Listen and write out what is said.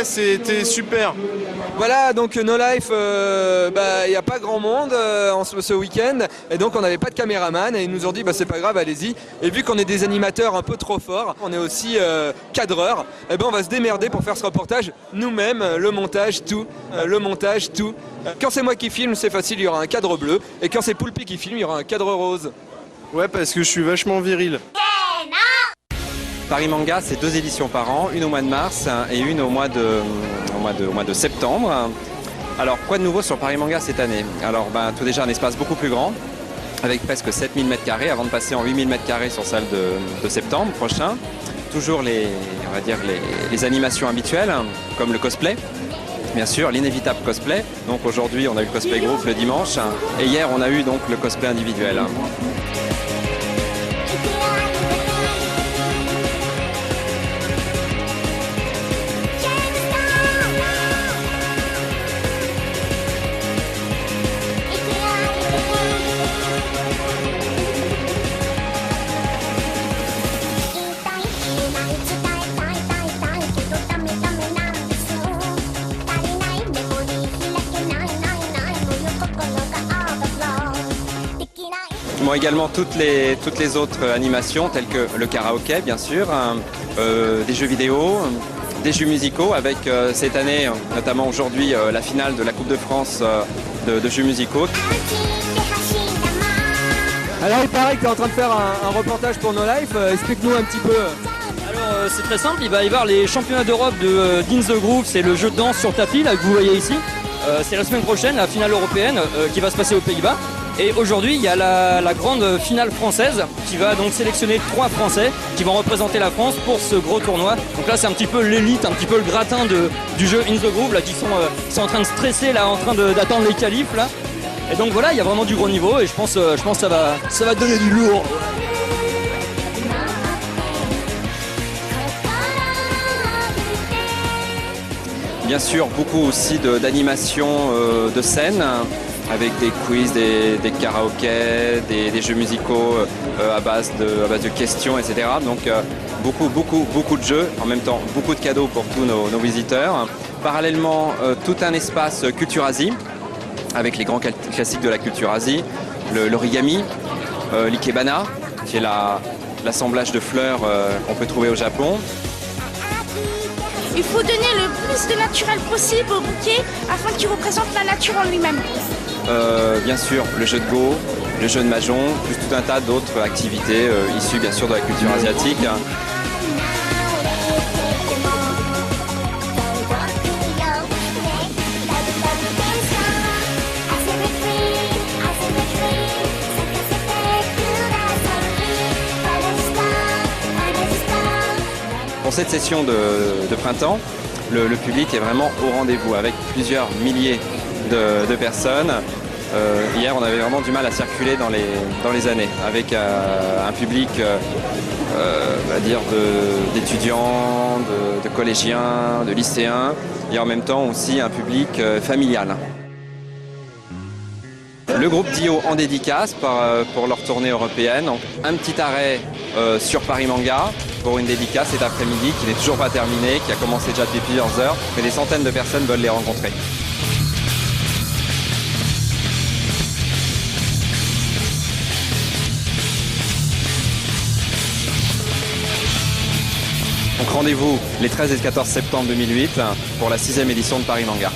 c'était super. Voilà, donc No Life, il n'y a pas grand monde ce week-end, et donc on n'avait pas de caméraman, et ils nous ont dit c'est pas grave, allez-y. Et vu qu'on est des animateurs un peu trop forts, on est aussi cadreurs, et on va se démerder pour faire ce reportage nous-mêmes, le montage, tout. Quand c'est moi qui filme, c'est facile, il y aura un cadre bleu, et quand c'est Poulpi qui filme, il y aura un cadre rose. Ouais, parce que je suis vachement viril. Paris Manga, c'est 2 éditions par an, une au mois de mars et une au mois de septembre. Alors, quoi de nouveau sur Paris Manga cette année? Alors, tout déjà un espace beaucoup plus grand, avec presque 7000 m² avant de passer en 8000 m² sur celle de septembre prochain. Toujours les animations habituelles, comme le cosplay. Bien sûr, l'inévitable cosplay. Donc aujourd'hui, on a eu le cosplay groupe le dimanche, et hier, on a eu donc le cosplay individuel. Bon, également toutes les autres animations telles que le karaoké bien sûr, des jeux vidéo, des jeux musicaux avec cette année, notamment aujourd'hui, la finale de la Coupe de France de jeux musicaux. Alors il paraît que tu es en train de faire un reportage pour No Life, explique-nous un petit peu. Alors c'est très simple, il va y avoir les championnats d'Europe de In The Groove, c'est le jeu de danse sur tapis là, que vous voyez ici. C'est la semaine prochaine, la finale européenne qui va se passer aux Pays-Bas. Et aujourd'hui, il y a la grande finale française qui va donc sélectionner 3 Français qui vont représenter la France pour ce gros tournoi. Donc là, c'est un petit peu l'élite, un petit peu le gratin du jeu In The Groove là, qui sont en train de stresser, là, en train d'attendre les qualifs là. Et donc voilà, il y a vraiment du gros niveau et je pense que ça va donner du lourd. Bien sûr, beaucoup aussi d'animations de scène, avec des quiz, des karaokés, des jeux musicaux à base de questions, etc. Donc beaucoup de jeux, en même temps beaucoup de cadeaux pour tous nos visiteurs. Parallèlement, tout un espace Culture Asie, avec les grands classiques de la culture Asie, l'origami, l'ikebana, qui est l'assemblage de fleurs qu'on peut trouver au Japon. Il faut donner le plus de naturel possible au bouquet afin qu'il représente la nature en lui-même. Bien sûr, le jeu de Go, le jeu de Mahjong, plus tout un tas d'autres activités issues bien sûr de la culture asiatique. Pour cette session de printemps, le public est vraiment au rendez-vous avec plusieurs milliers de personnes. Hier, on avait vraiment du mal à circuler dans les années avec un public on va dire d'étudiants, de collégiens, de lycéens et en même temps aussi un public familial. Le groupe Dio en dédicace pour leur tournée européenne. Donc, un petit arrêt sur Paris Manga pour une dédicace cet après-midi qui n'est toujours pas terminée, qui a commencé déjà depuis plusieurs heures, mais des centaines de personnes veulent les rencontrer. Donc rendez-vous les 13 et 14 septembre 2008 pour la 6e édition de Paris Manga.